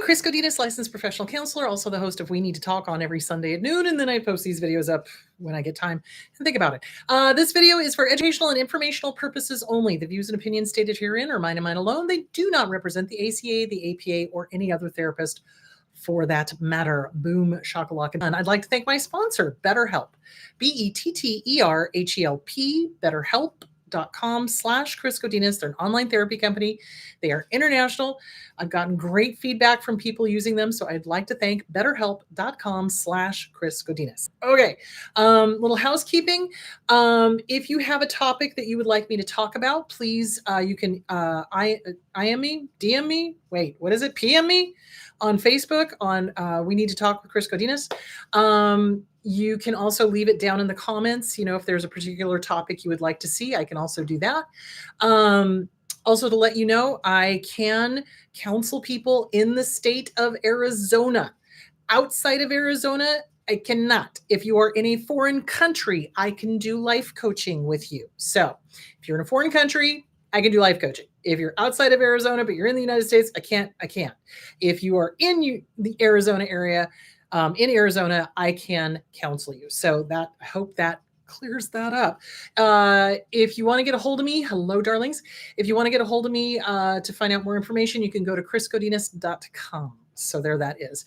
Chris Godinez, licensed professional counselor, also the host of We Need to Talk on every Sunday at noon, and then I post these videos up when I get time and think about it. This video is for educational and informational purposes only. The views and opinions stated herein are mine and mine alone. They do not represent the ACA, the APA, or any other therapist for that matter. Boom, shakalaka. And I'd like to thank my sponsor, BetterHelp. BetterHelp, BetterHelp.com/Chris Godinez. They're an online therapy company. They are international. I've gotten great feedback from people using them, so I'd like to thank BetterHelp.com/Chris Godinez. Okay, little housekeeping. If you have a topic that you would like me to talk about, please, you can IM me, DM me. Wait, what is it? PM me on Facebook on We Need to Talk with Chris Godinez. You can also leave it down in the comments. You know, if there's a particular topic you would like to see, I can also do that. Also, to let you know, I can counsel people in the state of Arizona. Outside of Arizona, I cannot. If you are in a foreign country, I can do life coaching with you. So if you're in a foreign country, I can do life coaching. If you're outside of Arizona, but you're in the United States, I can't. If you are in the Arizona area, in Arizona, I can counsel you. So that, I hope that clears that up. If you want to get a hold of me, hello, darlings. If you want to get a hold of me to find out more information, you can go to chrisgodinez.com. So there that is.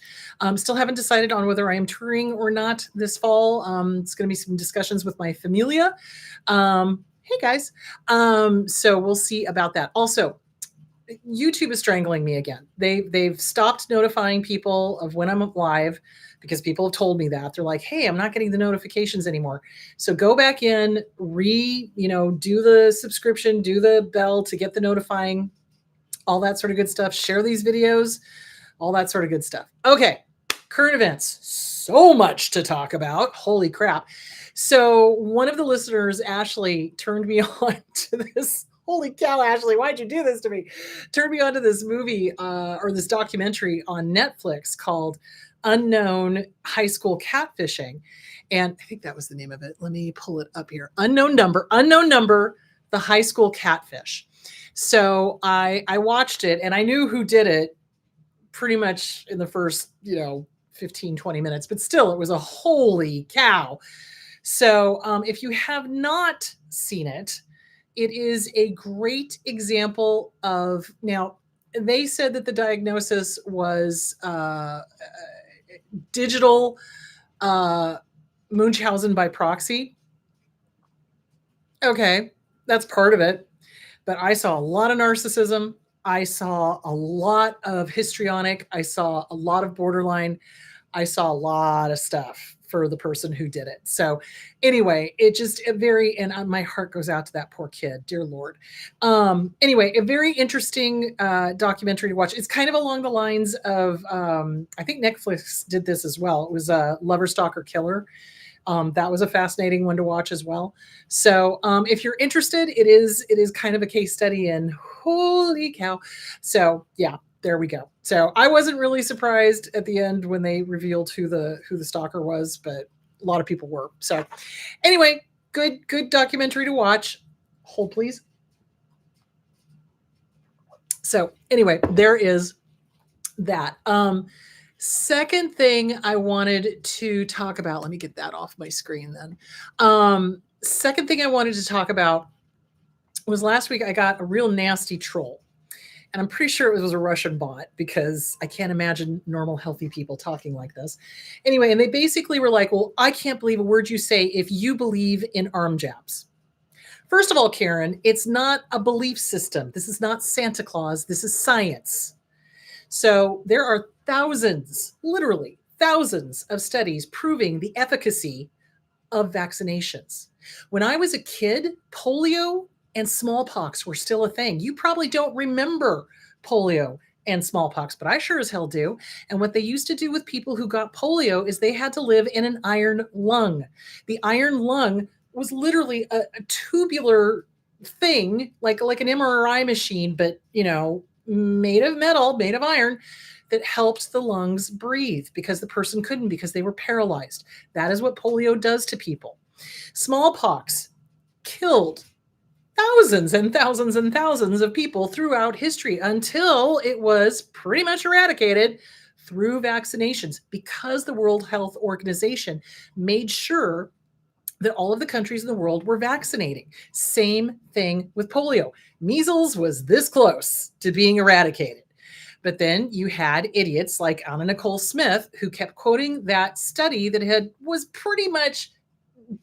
Still haven't decided on whether I am touring or not this fall. It's going to be some discussions with my familia. Hey guys. So we'll see about that. Also, YouTube is strangling me again. They've stopped notifying people of when I'm live because people have told me that. They're like, hey, I'm not getting the notifications anymore. So go back in, do the subscription, do the bell to get the notifying, all that sort of good stuff. Share these videos, all that sort of good stuff. Okay, current events. So much to talk about. Holy crap. So one of the listeners, Ashley, turned me on to this. Holy cow, Ashley, why'd you do this to me? Turned me on to this movie or this documentary on Netflix called Unknown High School Catfishing. And I think that was the name of it. Let me pull it up here. Unknown Number, the High School Catfish. So I watched it and I knew who did it pretty much in the first, 15, 20 minutes, but still it was a holy cow. So if you have not seen it, it is a great example of, now they said that the diagnosis was digital Munchausen by proxy. Okay, that's part of it. But I saw a lot of narcissism. I saw a lot of histrionic. I saw a lot of borderline. I saw a lot of stuff for the person who did it. So anyway, and my heart goes out to that poor kid, dear Lord. Anyway, a very interesting documentary to watch. It's kind of along the lines of, I think Netflix did this as well. It was Lover, Stalker, Killer. That was a fascinating one to watch as well. So if you're interested, it is kind of a case study in holy cow. So yeah, there we go. So I wasn't really surprised at the end when they revealed who the stalker was, but a lot of people were. So anyway, good documentary to watch. Hold please. So anyway, there is that. Second thing I wanted to talk about, let me get that off my screen then. Second thing I wanted to talk about was last week I got a real nasty troll. And I'm pretty sure it was a Russian bot because I can't imagine normal, healthy people talking like this. Anyway, and they basically were like, well, I can't believe a word you say if you believe in arm jabs. First of all, Karen, it's not a belief system. This is not Santa Claus. This is science. So there are thousands, literally thousands of studies proving the efficacy of vaccinations. When I was a kid, polio and smallpox were still a thing. You probably don't remember polio and smallpox, but I sure as hell do. And what they used to do with people who got polio is they had to live in an iron lung. The iron lung was literally a tubular thing, like an MRI machine, but made of metal, made of iron, that helped the lungs breathe because the person couldn't because they were paralyzed. That is what polio does to people. Smallpox killed thousands and thousands and thousands of people throughout history until it was pretty much eradicated through vaccinations because the World Health Organization made sure that all of the countries in the world were vaccinating. Same thing with polio. Measles was this close to being eradicated. But then you had idiots like Anna Nicole Smith who kept quoting that study that was pretty much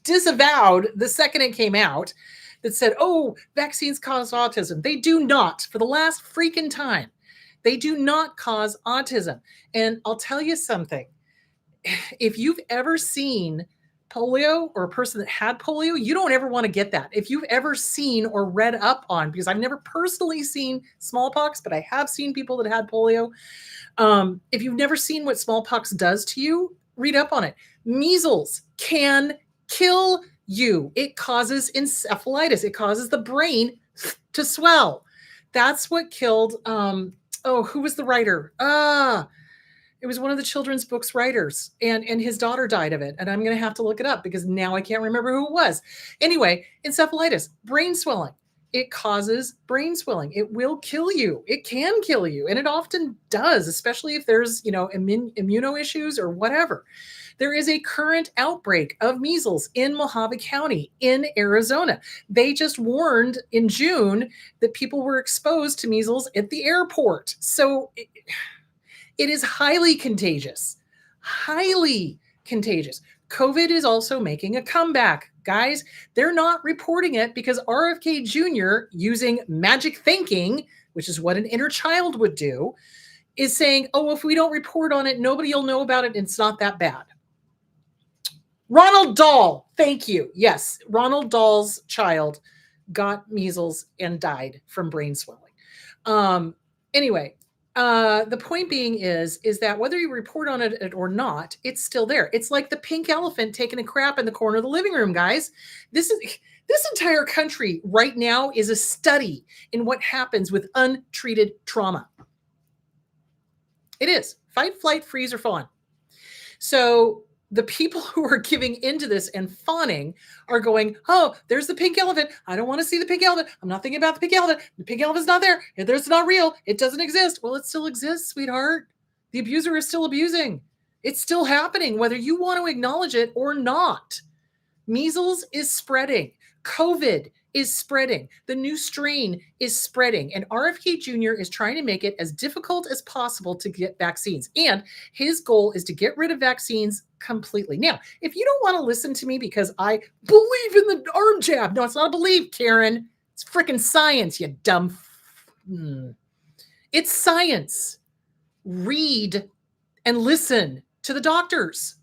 disavowed the second it came out, that said, oh, vaccines cause autism. They do not. For the last freaking time, they do not cause autism. And I'll tell you something. If you've ever seen polio or a person that had polio, you don't ever want to get that. If you've ever seen or read up on, because I've never personally seen smallpox, but I have seen people that had polio. If you've never seen what smallpox does to you, read up on it. Measles can kill you. It causes encephalitis. It causes the brain to swell. That's what killed, who was the writer? It was one of the children's books writers, and his daughter died of it. And I'm going to have to look it up because now I can't remember who it was. Anyway, encephalitis, brain swelling. It causes brain swelling. It will kill you. It can kill you. And it often does, especially if there's, immuno issues or whatever. There is a current outbreak of measles in Mojave County in Arizona. They just warned in June that people were exposed to measles at the airport. So it is highly contagious, highly contagious. COVID is also making a comeback. Guys, they're not reporting it because RFK Jr., using magic thinking, which is what an inner child would do, is saying, oh, if we don't report on it, nobody will know about it and it's not that bad. Ronald Dahl, thank you. Yes, Ronald Dahl's child got measles and died from brain swelling. Anyway, the point being is that whether you report on it or not, it's still there. It's like the pink elephant taking a crap in the corner of the living room, guys. This entire country right now is a study in what happens with untreated trauma. It is. Fight, flight, freeze, or fawn. So the people who are giving into this and fawning are going, oh, there's the pink elephant. I don't want to see the pink elephant. I'm not thinking about the pink elephant. The pink elephant's not there. It's not real. It doesn't exist. Well, it still exists, sweetheart. The abuser is still abusing. It's still happening, whether you want to acknowledge it or not. Measles is spreading. COVID is spreading. The new strain is spreading. And RFK Jr. is trying to make it as difficult as possible to get vaccines. And his goal is to get rid of vaccines completely. Now, if you don't want to listen to me because I believe in the arm jab. No, it's not a belief, Karen. It's freaking science, you dumb. It's science. Read and listen to the doctors.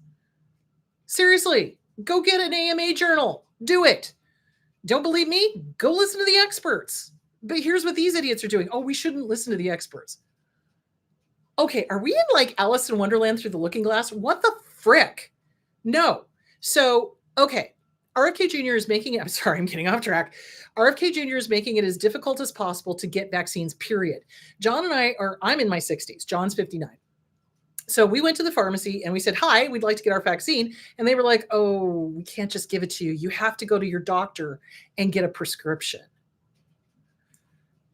Seriously, go get an AMA journal. Do it. Don't believe me? Go listen to the experts. But here's what these idiots are doing. Oh, we shouldn't listen to the experts. Okay, are we in like Alice in Wonderland through the looking glass? What the frick? No. So, okay, RFK Jr. is making it, I'm sorry, I'm getting off track. RFK Jr. is making it as difficult as possible to get vaccines, period. John and I'm in my 60s. John's 59. So we went to the pharmacy and we said, hi, we'd like to get our vaccine. And they were like, oh, we can't just give it to you. You have to go to your doctor and get a prescription.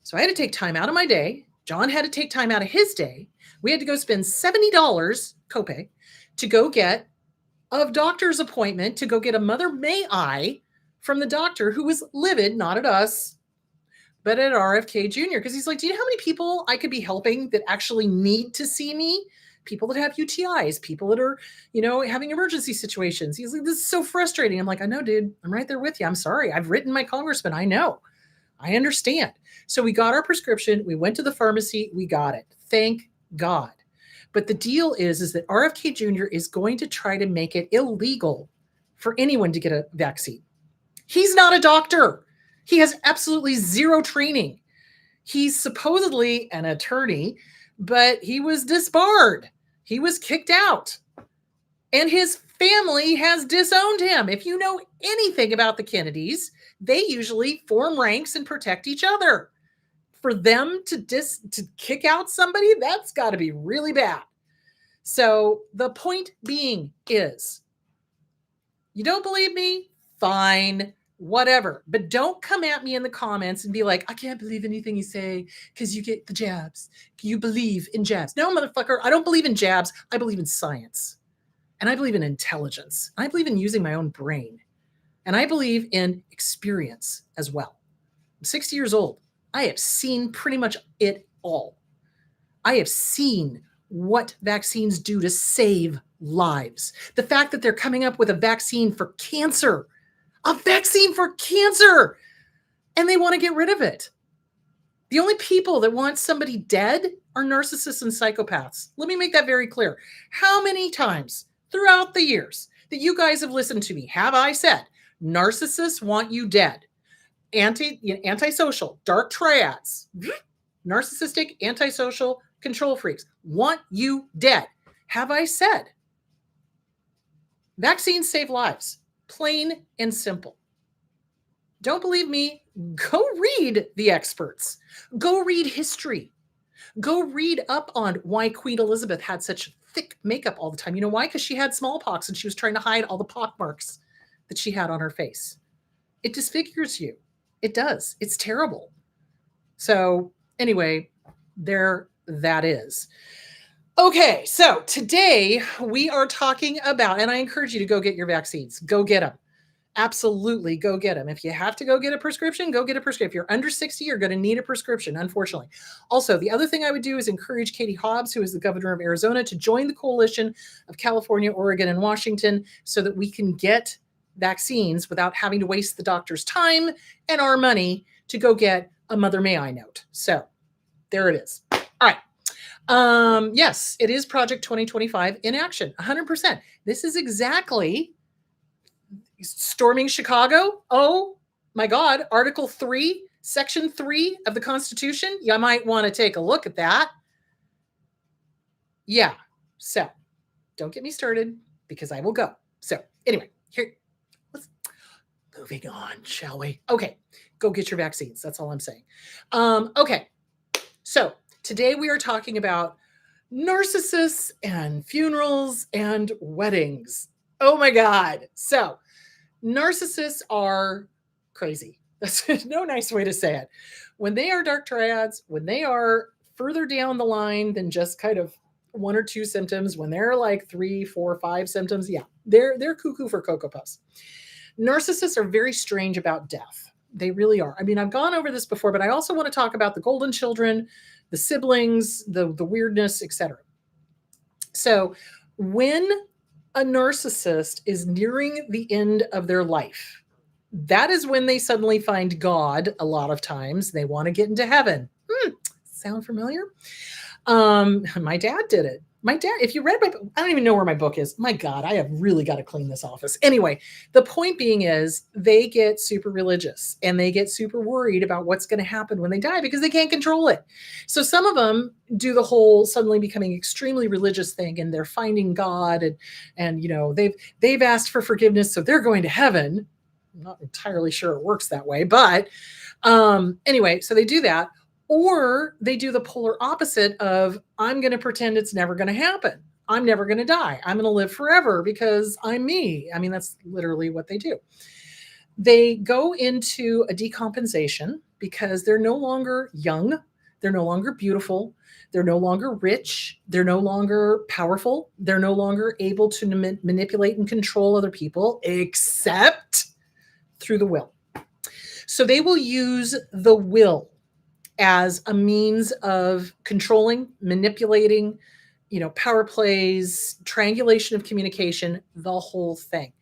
So I had to take time out of my day. John had to take time out of his day. We had to go spend $70 copay to go get a doctor's appointment, to go get a Mother May I from the doctor who was livid, not at us, but at RFK Jr. Because he's like, do you know how many people I could be helping that actually need to see me? People that have UTIs, people that are, having emergency situations. He's like, this is so frustrating. I'm like, I know, dude. I'm right there with you. I'm sorry. I've written my congressman. I know. I understand. So we got our prescription. We went to the pharmacy. We got it. Thank God. But the deal is that RFK Jr. is going to try to make it illegal for anyone to get a vaccine. He's not a doctor. He has absolutely zero training. He's supposedly an attorney, but he was disbarred. He was kicked out. And his family has disowned him. If you know anything about the Kennedys, they usually form ranks and protect each other. For them to kick out somebody, that's got to be really bad. So the point being is, you don't believe me? Fine. whatever. But don't come at me in the comments and be like, I can't believe anything you say because you get the jabs. You believe in jabs. No, motherfucker, I don't believe in jabs. I believe in science. And I believe in intelligence. I believe in using my own brain. And I believe in experience as well. I'm 60 years old. I have seen pretty much it all. I have seen what vaccines do to save lives. The fact that they're coming up with a vaccine for cancer, and they want to get rid of it. The only people that want somebody dead are narcissists and psychopaths. Let me make that very clear. How many times throughout the years that you guys have listened to me have I said, narcissists want you dead? Antisocial, dark triads, narcissistic, antisocial, control freaks want you dead. Have I said? Vaccines save lives, plain and simple. Don't believe me? Go read the experts. Go read history. Go read up on why Queen Elizabeth had such thick makeup all the time. You know why? Because she had smallpox and she was trying to hide all the pock marks that she had on her face. It disfigures you. It does. It's terrible. So anyway, there that is. Okay, so today we are talking about, and I encourage you to go get your vaccines. Go get them. Absolutely, go get them. If you have to go get a prescription, go get a prescription. If you're under 60, you're going to need a prescription, unfortunately. Also, the other thing I would do is encourage Katie Hobbs, who is the governor of Arizona, to join the coalition of California, Oregon, and Washington so that we can get vaccines without having to waste the doctor's time and our money to go get a Mother May I note. So there it is. All right. Yes, it is Project 2025 in action, 100%. This is exactly storming Chicago. Oh my God. Article 3, Section 3 of the Constitution. You might want to take a look at that. Yeah. So don't get me started because I will go. So anyway, here. Moving on, shall we? Okay, go get your vaccines. That's all I'm saying. Okay, so today we are talking about narcissists and funerals and weddings. Oh my God. So narcissists are crazy. That's no nice way to say it. When they are dark triads, when they are further down the line than just kind of 1 or 2 symptoms, when they're like 3, 4, 5 symptoms, yeah, they're cuckoo for Cocoa Puffs. Narcissists are very strange about death. They really are. I mean, I've gone over this before, but I also want to talk about the golden children, the siblings, the weirdness, etc. So when a narcissist is nearing the end of their life, that is when they suddenly find God. A lot of times they want to get into heaven. Sound familiar? My dad did it. My dad, if you read my book, I don't even know where my book is. My God, I have really got to clean this office. Anyway, the point being is they get super religious and they get super worried about what's going to happen when they die because they can't control it. So some of them do the whole suddenly becoming extremely religious thing and they're finding God and you know, they've asked for forgiveness, so they're going to heaven. I'm not entirely sure it works that way, but anyway, so they do that. Or they do the polar opposite of, I'm going to pretend it's never going to happen. I'm never going to die. I'm going to live forever because I'm me. I mean, that's literally what they do. They go into a decompensation because they're no longer young. They're no longer beautiful. They're no longer rich. They're no longer powerful. They're no longer able to manipulate and control other people except through the will. So they will use the will as a means of controlling, manipulating, you know, power plays, triangulation of communication, the whole thing.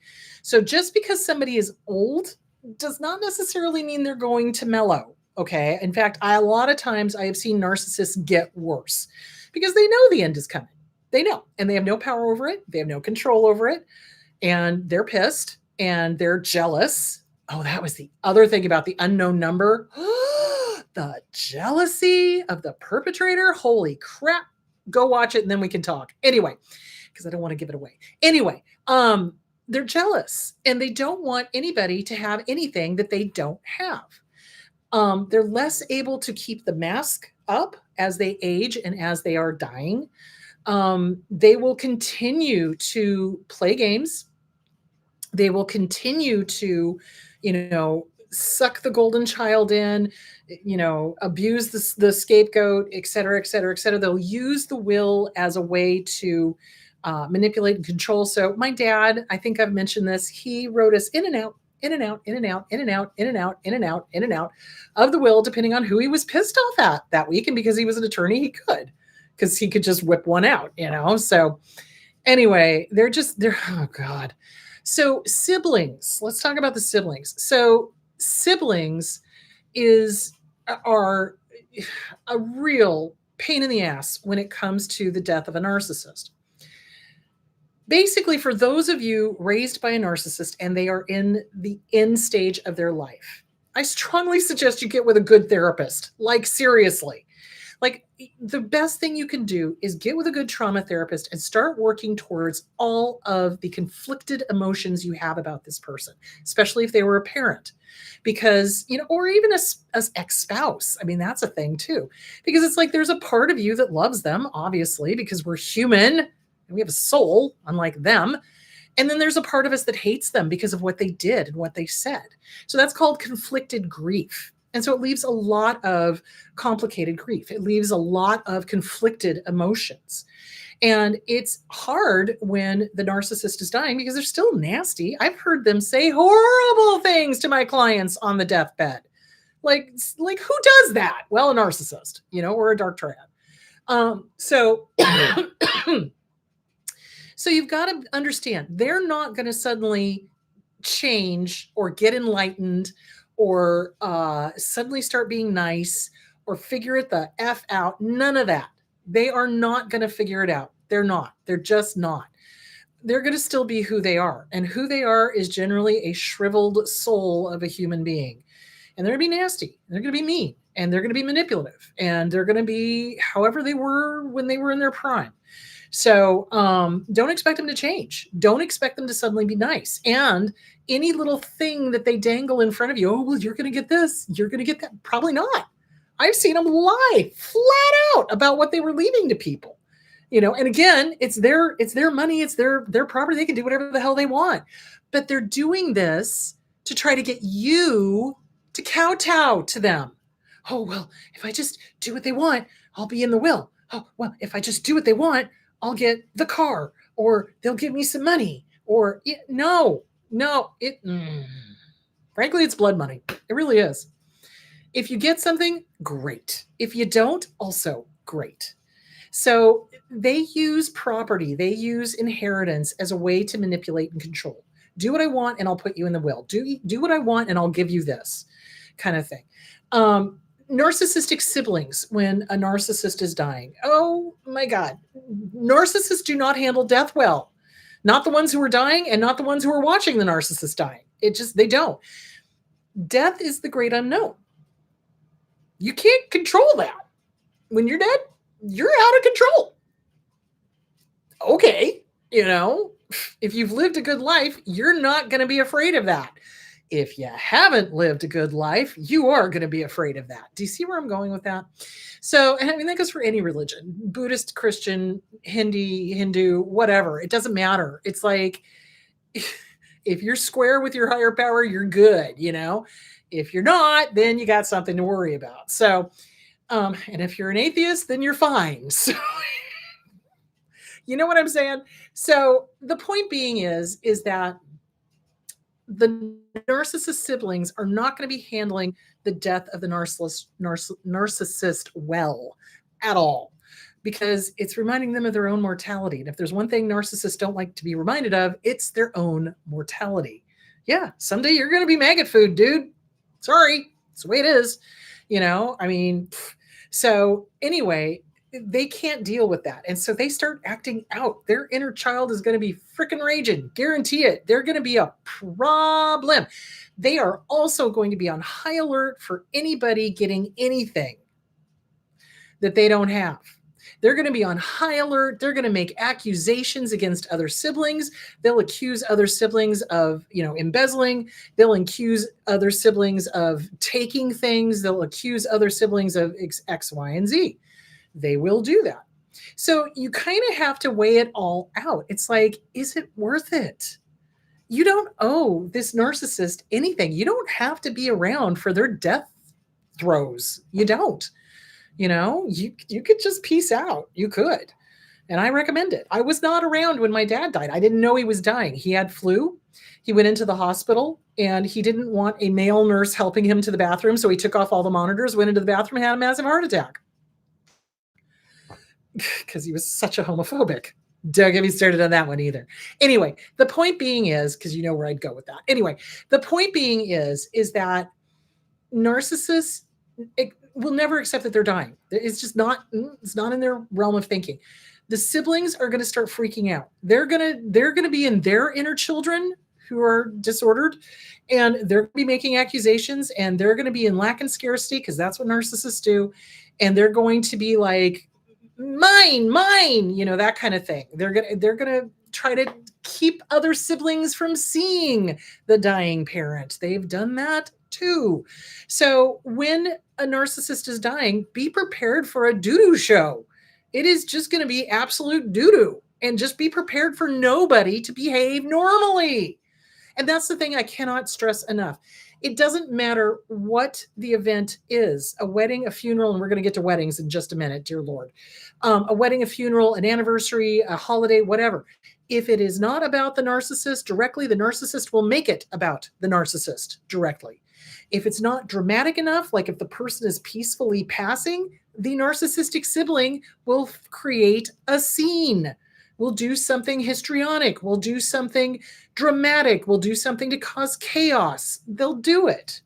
So just because somebody is old does not necessarily mean they're going to mellow. Okay. In fact, a lot of times I have seen narcissists get worse because they know the end is coming. They know, and they have no power over it. They have no control over it. And they're pissed and they're jealous. Oh, that was the other thing about the unknown number. The jealousy of the perpetrator. Holy crap. Go watch it and then we can talk. Anyway, because I don't want to give it away. Anyway, they're jealous and they don't want anybody to have anything that they don't have. They're less able to keep the mask up as they age and as they are dying. They will continue to play games. They will continue to, suck the golden child in, abuse the scapegoat, et cetera, et cetera, et cetera. They'll use the will as a way to manipulate and control. So my dad, I think I've mentioned this, he wrote us in and out, in and out, in and out, in and out, in and out, in and out, in and out of the will, depending on who he was pissed off at that week. And because he was an attorney, he could, because he could just whip one out, So anyway, they're oh God. So siblings, let's talk about the siblings. So siblings are a real pain in the ass when it comes to the death of a narcissist. Basically, for those of you raised by a narcissist and they are in the end stage of their life, I strongly suggest you get with a good therapist. Like, seriously. Like, the best thing you can do is get with a good trauma therapist and start working towards all of the conflicted emotions you have about this person, especially if they were a parent. Because, or even as ex-spouse. I mean, that's a thing too. Because it's like there's a part of you that loves them, obviously, because we're human and we have a soul, unlike them. And then there's a part of us that hates them because of what they did and what they said. So that's called conflicted grief. And so it leaves a lot of complicated grief. It leaves a lot of conflicted emotions. And it's hard when the narcissist is dying because they're still nasty. I've heard them say horrible things to my clients on the deathbed. Like who does that? Well, a narcissist, or a dark triad. So you've got to understand, they're not going to suddenly change or get enlightened or suddenly start being nice or figure it the F out. None of that. They are not going to figure it out. They're not. They're just not. They're going to still be who they are. And who they are is generally a shriveled soul of a human being. And they're going to be nasty. They're going to be mean. And they're going to be manipulative. And they're going to be however they were when they were in their prime. So don't expect them to change. Don't expect them to suddenly be nice. And any little thing that they dangle in front of you, oh, well, you're going to get this, you're going to get that. Probably not. I've seen them lie flat out about what they were leaving to people. And again, it's their money, it's their property. They can do whatever the hell they want. But they're doing this to try to get you to kowtow to them. Oh, well, if I just do what they want, I'll be in the will. Oh, well, if I just do what they want, I'll get the car, or they'll give me some money, or frankly, it's blood money. It really is. If you get something, great. If you don't, also great. So they use property, they use inheritance as a way to manipulate and control. Do what I want and I'll put you in the will. Do what I want and I'll give you this kind of thing. Narcissistic siblings when a narcissist is dying. Oh my God. Narcissists do not handle death well. Not the ones who are dying and not the ones who are watching the narcissist dying. They don't. Death is the great unknown. You can't control that. When you're dead, you're out of control. Okay. If you've lived a good life, you're not going to be afraid of that. If you haven't lived a good life, you are going to be afraid of that. Do you see where I'm going with that? So, and I mean, that goes for any religion, Buddhist, Christian, Hindu, whatever. It doesn't matter. It's like, if you're square with your higher power, you're good. If you're not, then you got something to worry about. So, and if you're an atheist, then you're fine. So, you know what I'm saying? So the point being is that the narcissist siblings are not going to be handling the death of the narcissist well at all, because it's reminding them of their own mortality. And if there's one thing narcissists don't like to be reminded of, it's their own mortality. Yeah, someday you're going to be maggot food, dude. Sorry, it's the way it is. So anyway, they can't deal with that. And so they start acting out. Their inner child is going to be freaking raging. Guarantee it. They're going to be a problem. They are also going to be on high alert for anybody getting anything that they don't have. They're going to be on high alert. They're going to make accusations against other siblings. They'll accuse other siblings of, embezzling. They'll accuse other siblings of taking things. They'll accuse other siblings of X, Y, and Z. They will do that. So you kind of have to weigh it all out. It's like, is it worth it? You don't owe this narcissist anything. You don't have to be around for their death throes. You don't. You could just peace out. You could. And I recommend it. I was not around when my dad died. I didn't know he was dying. He had flu. He went into the hospital and he didn't want a male nurse helping him to the bathroom. So he took off all the monitors, went into the bathroom, and had a massive heart attack because he was such a homophobic. Don't get me started on that one either. Anyway, the point being is, because you know where I'd go with that. Anyway, the point being is that narcissists will never accept that they're dying. It's just not, it's not in their realm of thinking. The siblings are going to start freaking out. They're going to be in their inner children who are disordered, and they're going to be making accusations, and they're going to be in lack and scarcity, because that's what narcissists do. And they're going to be like, mine, that kind of thing. They're going to try to keep other siblings from seeing the dying parent. They've done that too. So when a narcissist is dying, be prepared for a doo-doo show. It is just going to be absolute doo-doo, and just be prepared for nobody to behave normally. And that's the thing I cannot stress enough. It doesn't matter what the event is, a wedding, a funeral, and we're going to get to weddings in just a minute, dear Lord. A wedding, a funeral, an anniversary, a holiday, whatever. If it is not about the narcissist directly, the narcissist will make it about the narcissist directly. If it's not dramatic enough, like if the person is peacefully passing, the narcissistic sibling will create a scene. We'll do something histrionic. We'll do something dramatic. We'll do something to cause chaos. They'll do it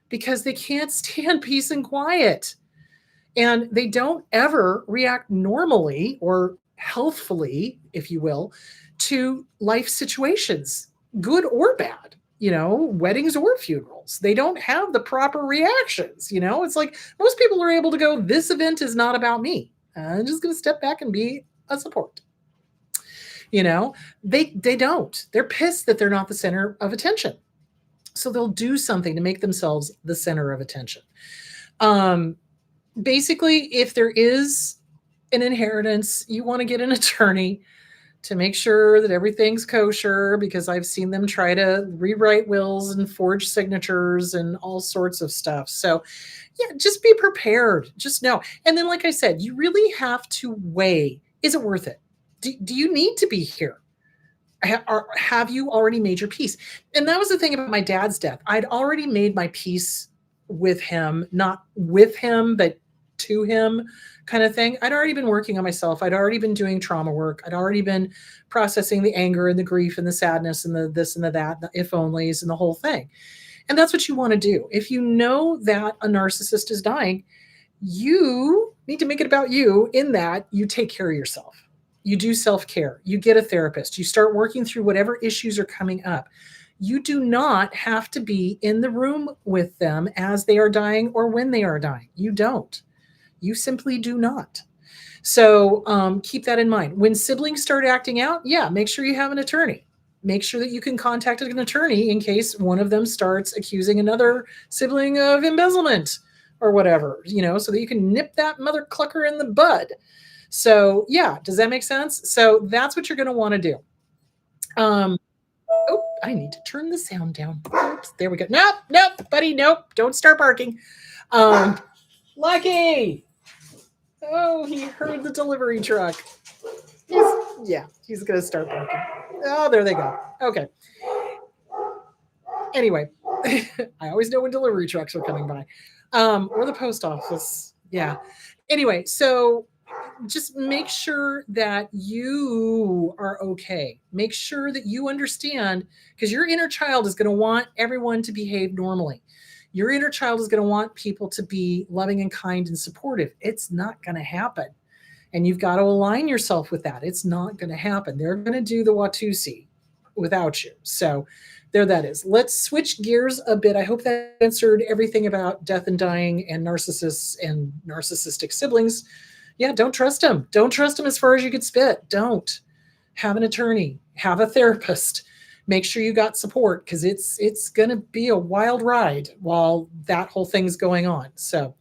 because they can't stand peace and quiet. And they don't ever react normally or healthfully, if you will, to life situations, good or bad, weddings or funerals. They don't have the proper reactions. It's like most people are able to go, this event is not about me. I'm just going to step back and be a support. They don't. They're pissed that they're not the center of attention. So they'll do something to make themselves the center of attention. Basically, if there is an inheritance, you want to get an attorney to make sure that everything's kosher, because I've seen them try to rewrite wills and forge signatures and all sorts of stuff. So yeah, just be prepared. Just know. And then, like I said, you really have to weigh, is it worth it? Do you need to be here? Have you already made your peace? And that was the thing about my dad's death. I'd already made my peace with him, not with him, but to him kind of thing. I'd already been working on myself. I'd already been doing trauma work. I'd already been processing the anger and the grief and the sadness and the this and the that, the if onlys and the whole thing. And that's what you want to do. If you know that a narcissist is dying, you need to make it about you, in that you take care of yourself. You do self-care. You get a therapist. You start working through whatever issues are coming up. You do not have to be in the room with them as they are dying or when they are dying. You don't. You simply do not. So keep that in mind. When siblings start acting out, make sure you have an attorney. Make sure that you can contact an attorney in case one of them starts accusing another sibling of embezzlement or whatever, so that you can nip that mother clucker in the bud. So yeah, does that make sense? So that's what you're going to want to do. I need to turn the sound down. Oops, there we go. Nope, buddy, nope. Don't start barking. Lucky. Oh, he heard the delivery truck. He's going to start barking. Oh, there they go. Okay. Anyway, I always know when delivery trucks are coming by. Or the post office. Yeah. Anyway, so just make sure that you are okay. Make sure that you understand, because your inner child is going to want everyone to behave normally. Your inner child is going to want people to be loving and kind and supportive. It's not going to happen. And you've got to align yourself with that. It's not going to happen. They're going to do the Watusi without you. So there that is. Let's switch gears a bit. I hope that answered everything about death and dying and narcissists and narcissistic siblings. Yeah, don't trust them. Don't trust them as far as you could spit. Don't. Have an attorney. Have a therapist. Make sure you got support, because it's going to be a wild ride while that whole thing's going on. So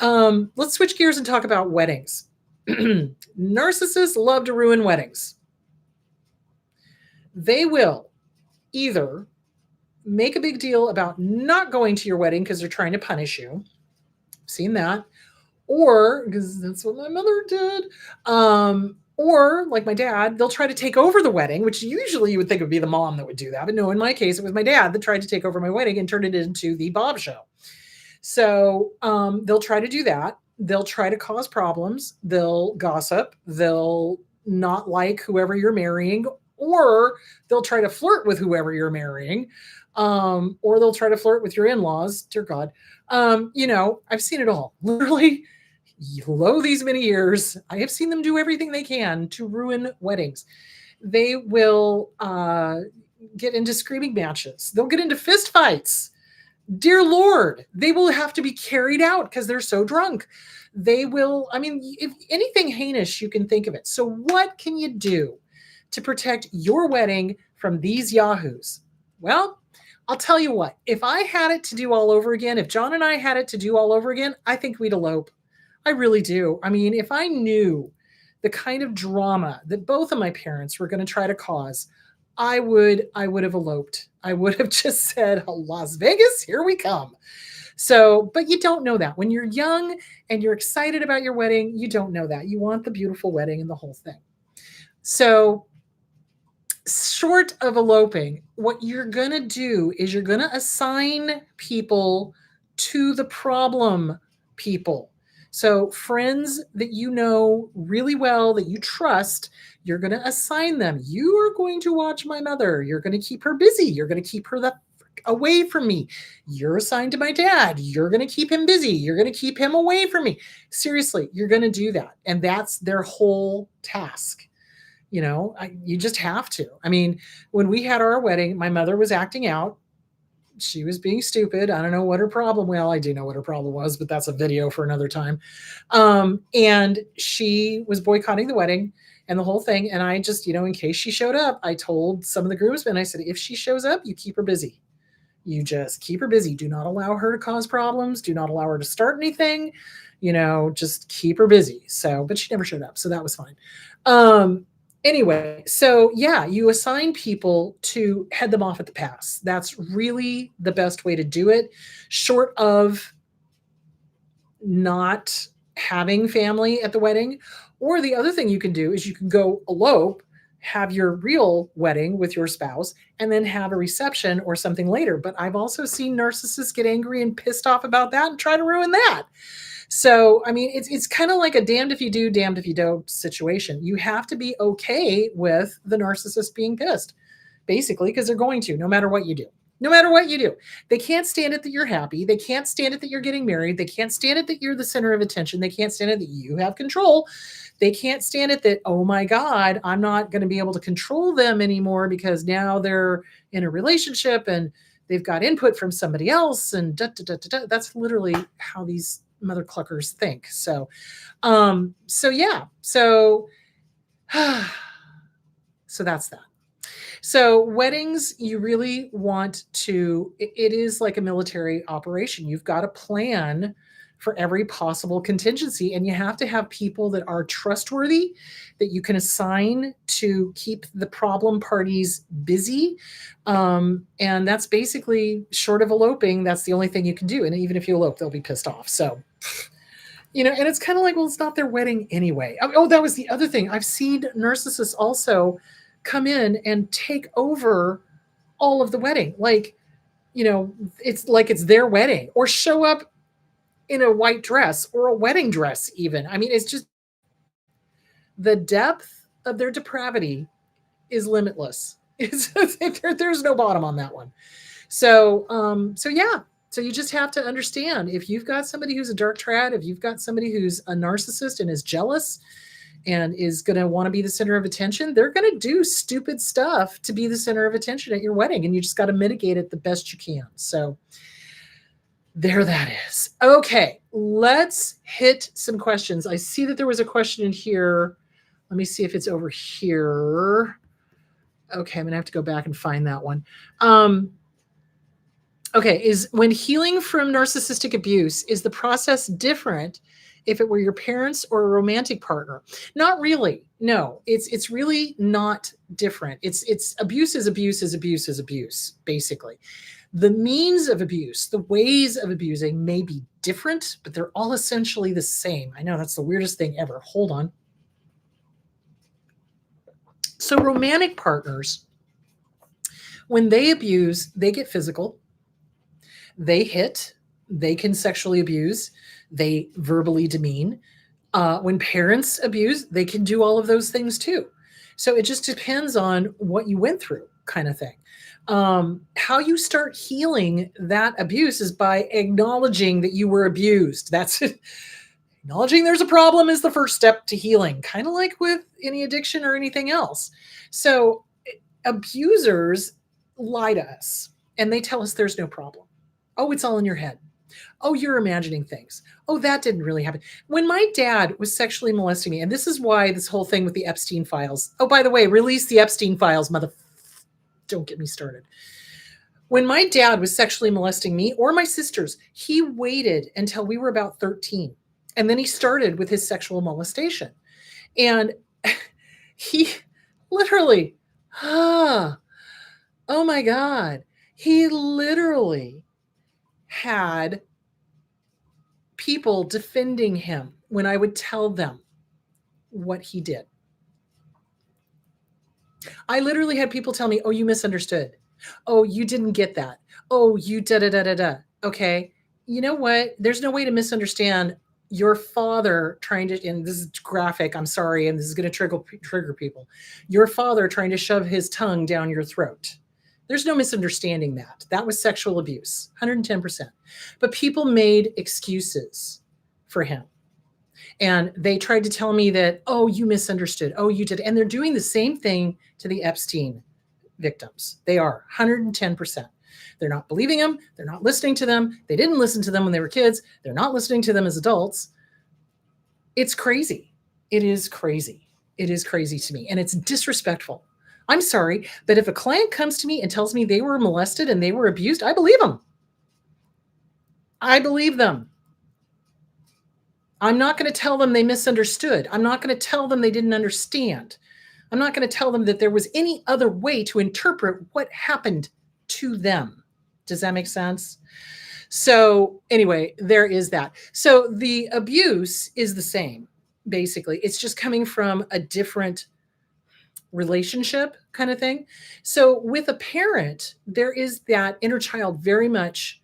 let's switch gears and talk about weddings. Narcissists love to ruin weddings. They will either make a big deal about not going to your wedding because they're trying to punish you. Seen that. Or, because that's what my mother did, or like my dad, they'll try to take over the wedding, which usually you would think it would be the mom that would do that. But no, in my case, it was my dad that tried to take over my wedding and turn it into the Bob show. So they'll try to do that. They'll try to cause problems. They'll gossip. They'll not like whoever you're marrying, or they'll try to flirt with whoever you're marrying, or they'll try to flirt with your in-laws. Dear God. I've seen it all. Literally, lo these many years, I have seen them do everything they can to ruin weddings. They will get into screaming matches. They'll get into fist fights. Dear Lord, they will have to be carried out because they're so drunk. They will, if anything heinous, you can think of it. So what can you do to protect your wedding from these yahoos? Well, I'll tell you what, if I had it to do all over again, if John and I had it to do all over again, I think we'd elope. I really do. If I knew the kind of drama that both of my parents were going to try to cause, I would have eloped. I would have just said, Las Vegas, here we come. So, but you don't know that. When you're young and you're excited about your wedding, you don't know that. You want the beautiful wedding and the whole thing. So, short of eloping, what you're going to do is you're going to assign people to the problem people. So friends that you know really well, that you trust, you're going to assign them. You are going to watch my mother. You're going to keep her busy. You're going to keep her away from me. You're assigned to my dad. You're going to keep him busy. You're going to keep him away from me. Seriously, you're going to do that. And that's their whole task. You just have to. When we had our wedding, my mother was acting out. She was being stupid. I don't know what her problem. Well, I do know what her problem was, but that's a video for another time. And she was boycotting the wedding and the whole thing. And I just, in case she showed up, I told some of the groomsmen, I said, if she shows up, you keep her busy. You just keep her busy. Do not allow her to cause problems. Do not allow her to start anything. Just keep her busy. So, but she never showed up. So that was fine. Anyway, so yeah, you assign people to head them off at the pass. That's really the best way to do it, short of not having family at the wedding. Or the other thing you can do is you can go elope, have your real wedding with your spouse, and then have a reception or something later. But I've also seen narcissists get angry and pissed off about that and try to ruin that. So, it's kind of like a damned if you do, damned if you don't situation. You have to be okay with the narcissist being pissed, basically, because they're going to, no matter what you do. No matter what you do. They can't stand it that you're happy. They can't stand it that you're getting married. They can't stand it that you're the center of attention. They can't stand it that you have control. They can't stand it that, oh my God, I'm not going to be able to control them anymore because now they're in a relationship and they've got input from somebody else. And that's literally how these mother cluckers think. So yeah. So that's that. So weddings, you really want to, it is like a military operation. You've got to plan for every possible contingency, and you have to have people that are trustworthy, that you can assign to keep the problem parties busy. And that's basically, short of eloping, that's the only thing you can do. And even if you elope, they'll be pissed off. So, and it's kind of like, well, it's not their wedding anyway. Oh, that was the other thing. I've seen narcissists also come in and take over all of the wedding. Like, it's like it's their wedding, or show up in a white dress or a wedding dress even. It's just, the depth of their depravity is limitless. There's no bottom on that one. So yeah. So you just have to understand, if you've got somebody who's a dark trad, if you've got somebody who's a narcissist and is jealous and is going to want to be the center of attention, they're going to do stupid stuff to be the center of attention at your wedding. And you just got to mitigate it the best you can. So there that is. Okay, let's hit some questions. I see that there was a question in here. Let me see if it's over here. Okay, I'm going to have to go back and find that one. Okay, is when healing from narcissistic abuse, is the process different if it were your parents or a romantic partner? Not really. No, it's really not different. It's abuse is abuse is abuse is abuse, basically. The means of abuse, the ways of abusing may be different, but they're all essentially the same. I know that's the weirdest thing ever. Hold on. So romantic partners, when they abuse, they get physical, they hit, they can sexually abuse, they verbally demean. When parents abuse, they can do all of those things too. So it just depends on what you went through, kind of thing. How you start healing that abuse is by acknowledging that you were abused. That's it. Acknowledging there's a problem is the first step to healing, kind of like with any addiction or anything else. So abusers lie to us and they tell us there's no problem. Oh, it's all in your head. Oh, you're imagining things. Oh, that didn't really happen. When my dad was sexually molesting me, and this is why this whole thing with the Epstein files. Oh, by the way, release the Epstein files, mother. Don't get me started. When my dad was sexually molesting me or my sisters, he waited until we were about 13. And then he started with his sexual molestation. And he literally, oh my God, he literally had people defending him when I would tell them what he did. I literally had people tell me, oh, you misunderstood. Oh, you didn't get that. Oh, you da da da da da. Okay. You know what? There's no way to misunderstand your father trying to, and this is graphic, I'm sorry, and this is going to trigger people. Your father trying to shove his tongue down your throat. There's no misunderstanding that. That was sexual abuse, 110%. But people made excuses for him. And they tried to tell me that, oh, you misunderstood. Oh, you did. And they're doing the same thing to the Epstein victims. They are 110%. They're not believing them. They're not listening to them. They didn't listen to them when they were kids. They're not listening to them as adults. It's crazy. It is crazy. It is crazy to me. And it's disrespectful. I'm sorry, but if a client comes to me and tells me they were molested and they were abused, I believe them. I believe them. I'm not going to tell them they misunderstood. I'm not going to tell them they didn't understand. I'm not going to tell them that there was any other way to interpret what happened to them. Does that make sense? So anyway, there is that. So the abuse is the same, basically. It's just coming from a different relationship kind of thing. So with a parent, there is that inner child very much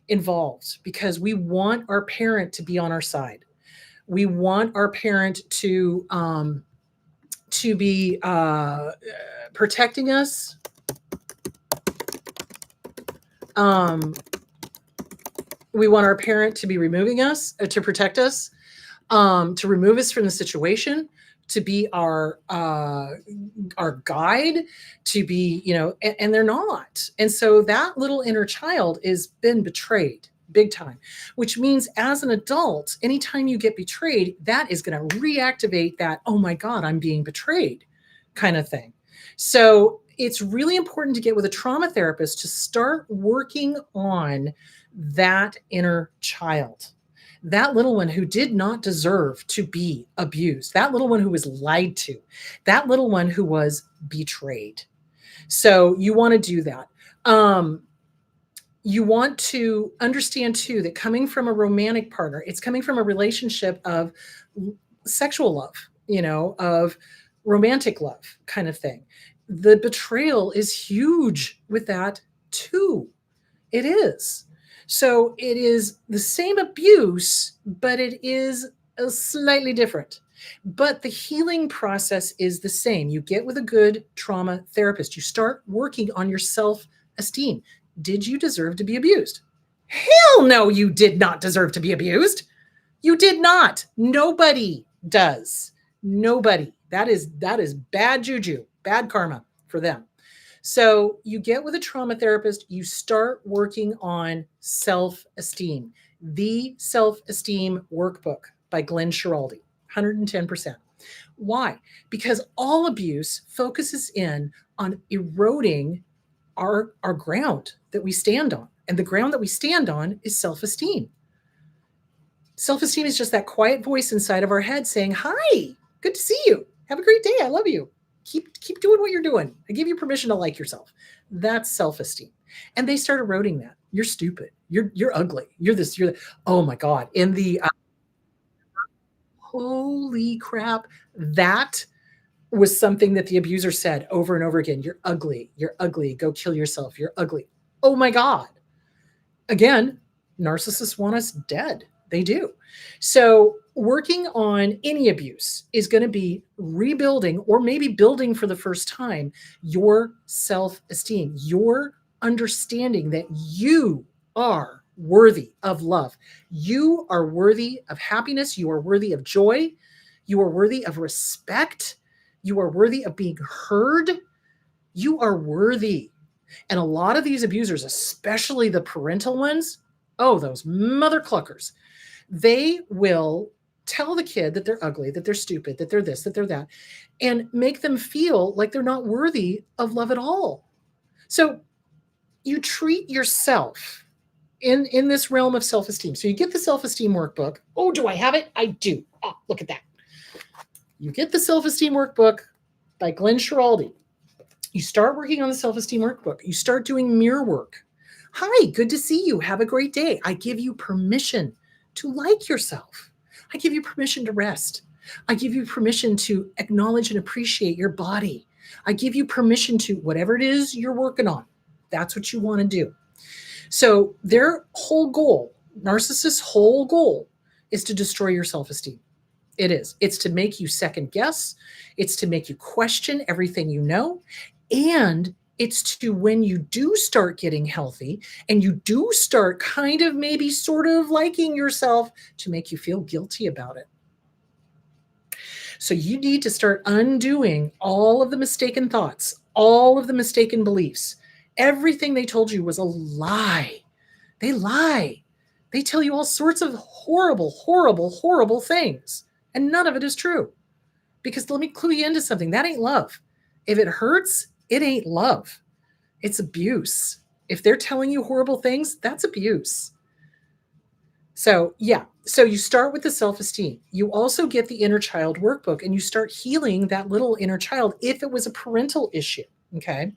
involved because we want our parent to be on our side. We want our parent to be protecting us. We want our parent to be removing us, to protect us, to remove us from the situation, to be our guide, to be, and they're not. And so that little inner child is been betrayed big time, which means as an adult, anytime you get betrayed, that is going to reactivate that, oh my God, I'm being betrayed kind of thing. So it's really important to get with a trauma therapist to start working on that inner child, that little one who did not deserve to be abused, that little one who was lied to, that little one who was betrayed. So you want to do that. You want to understand too that coming from a romantic partner, it's coming from a relationship of sexual love, of romantic love kind of thing. The betrayal is huge with that too. It is. So it is the same abuse, but it is slightly different. But the healing process is the same. You get with a good trauma therapist. You start working on your self-esteem. Did you deserve to be abused? Hell no, you did not deserve to be abused. You did not. Nobody does. Nobody. That is bad juju, bad karma for them. So you get with a trauma therapist, you start working on self-esteem. The Self-Esteem Workbook by Glenn Schiraldi, 110%. Why? Because all abuse focuses in on eroding our ground that we stand on. And the ground that we stand on is self-esteem. Self-esteem is just that quiet voice inside of our head saying, hi, good to see you. Have a great day. I love you. Keep doing what you're doing. I give you permission to like yourself. That's self-esteem. And they start eroding that. You're stupid. You're ugly. You're this. You're the, oh my god. In the holy crap, that was something that the abuser said over and over again. You're ugly. You're ugly. Go kill yourself. You're ugly. Oh my god. Again, narcissists want us dead. They do. So, working on any abuse is going to be rebuilding or maybe building for the first time your self esteem, your understanding that you are worthy of love. You are worthy of happiness. You are worthy of joy. You are worthy of respect. You are worthy of being heard. You are worthy. And a lot of these abusers, especially the parental ones, oh, those mother cluckers, they will tell the kid that they're ugly, that they're stupid, that they're this, that they're that, and make them feel like they're not worthy of love at all. So you treat yourself in this realm of self-esteem. So you get the self-esteem workbook. Oh, do I have it? I do. Oh, look at that. You get the self-esteem workbook by Glenn Schiraldi. You start working on the self-esteem workbook. You start doing mirror work. Hi, good to see you. Have a great day. I give you permission to like yourself. I give you permission to rest. I give you permission to acknowledge and appreciate your body. I give you permission to whatever it is you're working on. That's what you want to do. So their whole goal, narcissists' whole goal, is to destroy your self-esteem. It is. It's to make you second guess. It's to make you question everything you know. And it's to, when you do start getting healthy and you do start kind of maybe sort of liking yourself, to make you feel guilty about it. So you need to start undoing all of the mistaken thoughts, all of the mistaken beliefs. Everything they told you was a lie. They lie. They tell you all sorts of horrible, horrible, horrible things. And none of it is true. Because let me clue you into something. That ain't love. If it hurts, it ain't love. It's abuse. If they're telling you horrible things, that's abuse. So, yeah. So you start with the self-esteem. You also get the inner child workbook and you start healing that little inner child if it was a parental issue. Okay.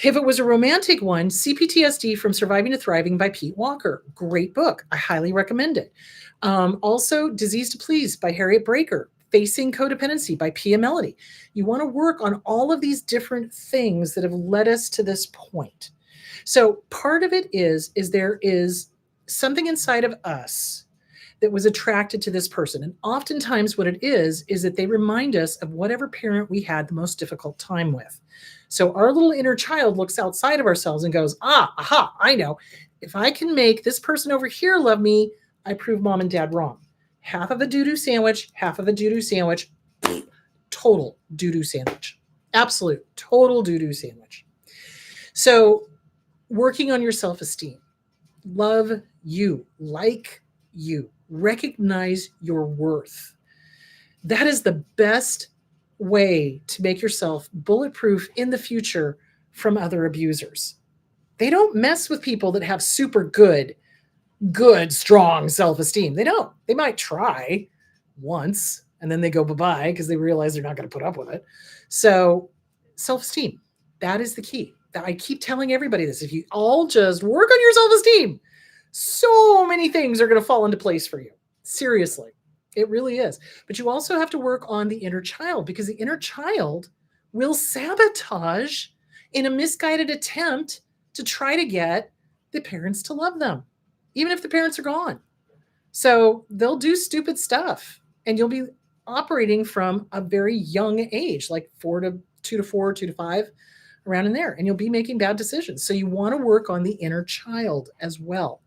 If it was a romantic one, CPTSD from Surviving to Thriving by Pete Walker. Great book. I highly recommend it. Also, Disease to Please by Harriet Breaker. Facing Codependency by Pia Melody. You want to work on all of these different things that have led us to this point. So part of it is there is something inside of us that was attracted to this person. And oftentimes what it is that they remind us of whatever parent we had the most difficult time with. So our little inner child looks outside of ourselves and goes, aha, I know. If I can make this person over here love me, I prove mom and dad wrong. Half of a doo-doo sandwich, half of a doo-doo sandwich, total doo-doo sandwich. Absolute, total doo-doo sandwich. So working on your self-esteem. Love you, like you, recognize your worth. That is the best way to make yourself bulletproof in the future from other abusers. They don't mess with people that have super good, strong self-esteem. They don't. They might try once and then they go bye-bye because they realize they're not going to put up with it. So self-esteem, that is the key. I keep telling everybody this. If you all just work on your self-esteem, so many things are going to fall into place for you. Seriously, it really is. But you also have to work on the inner child, because the inner child will sabotage in a misguided attempt to try to get the parents to love them, even if the parents are gone. So they'll do stupid stuff and you'll be operating from a very young age, like 2 to 4, 2 to 5, around in there, and you'll be making bad decisions. So you want to work on the inner child as well.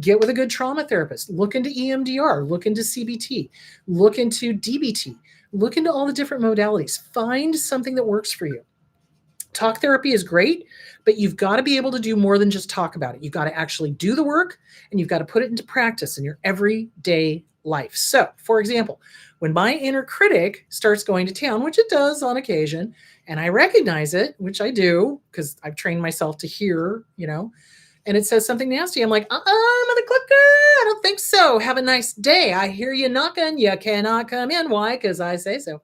Get with a good trauma therapist. Look into EMDR, look into CBT, look into DBT, look into all the different modalities. Find something that works for you. Talk therapy is great, but you've got to be able to do more than just talk about it. You've got to actually do the work and you've got to put it into practice in your everyday life. So, for example, when my inner critic starts going to town, which it does on occasion, and I recognize it, which I do because I've trained myself to hear, and it says something nasty, I'm like, mother clucker, I don't think so. Have a nice day. I hear you knocking. You cannot come in. Why? Because I say so.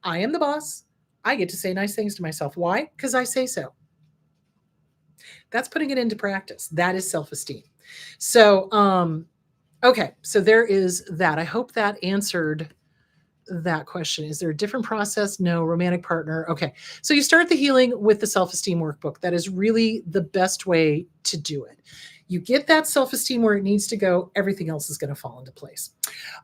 I am the boss. I get to say nice things to myself. Why? Because I say so. That's putting it into practice. That is self-esteem. So, okay, so there is that. I hope that answered that question. Is there a different process? No. Romantic partner. Okay. So you start the healing with the self-esteem workbook. That is really the best way to do it. You get that self-esteem where it needs to go, everything else is going to fall into place.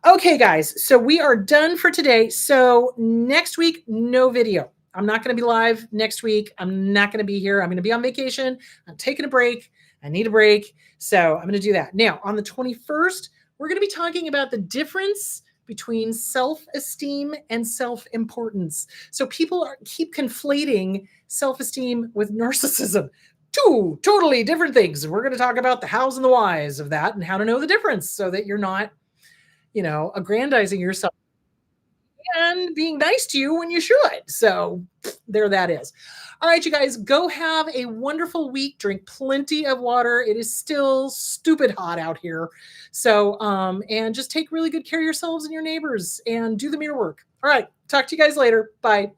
Okay, guys. So we are done for today. So next week, no video. I'm not going to be live next week. I'm not going to be here. I'm going to be on vacation. I'm taking a break. I need a break. So I'm going to do that. Now, on the 21st, we're going to be talking about the difference between self-esteem and self-importance. So people keep conflating self-esteem with narcissism. Two totally different things. We're going to talk about the hows and the whys of that and how to know the difference so that you're not, aggrandizing yourself and being nice to you when you should. So there that is. All right, you guys, go have a wonderful week. Drink plenty of water. It is still stupid hot out here. So, and just take really good care of yourselves and your neighbors and do the mirror work. All right, talk to you guys later. Bye.